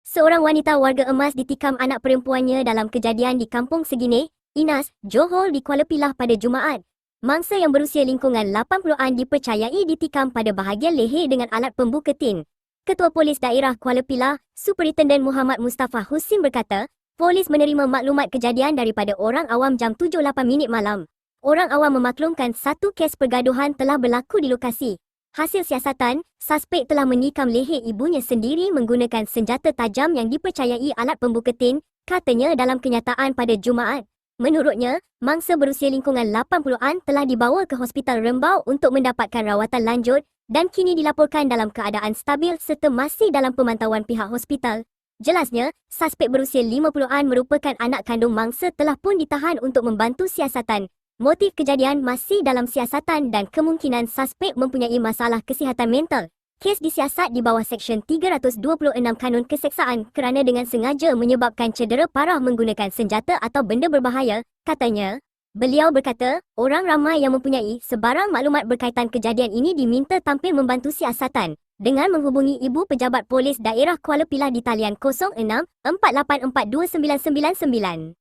Seorang wanita warga emas ditikam anak perempuannya dalam kejadian di Kampung Segine, Inas, Johor di Kuala Pilah pada Jumaat. Mangsa yang berusia lingkungan 80-an dipercayai ditikam pada bahagian leher dengan alat pembuka tin. Ketua Polis Daerah Kuala Pilah, Superintenden Muhammad Mustafa Husin berkata, polis menerima maklumat kejadian daripada orang awam jam 7.08 malam. Orang awam memaklumkan satu kes pergaduhan telah berlaku di lokasi. Hasil siasatan, suspek telah menikam leher ibunya sendiri menggunakan senjata tajam yang dipercayai alat pembuka tin, katanya dalam kenyataan pada Jumaat. Menurutnya, mangsa berusia lingkungan 80-an telah dibawa ke Hospital Rembau untuk mendapatkan rawatan lanjut dan kini dilaporkan dalam keadaan stabil serta masih dalam pemantauan pihak hospital. Jelasnya, suspek berusia 50-an merupakan anak kandung mangsa telah pun ditahan untuk membantu siasatan. Motif kejadian masih dalam siasatan dan kemungkinan suspek mempunyai masalah kesihatan mental. Kes disiasat di bawah Seksyen 326 Kanun Keseksaan kerana dengan sengaja menyebabkan cedera parah menggunakan senjata atau benda berbahaya, katanya. Beliau berkata, orang ramai yang mempunyai sebarang maklumat berkaitan kejadian ini diminta tampil membantu siasatan dengan menghubungi Ibu Pejabat Polis Daerah Kuala Pilah di talian 06 484 2999.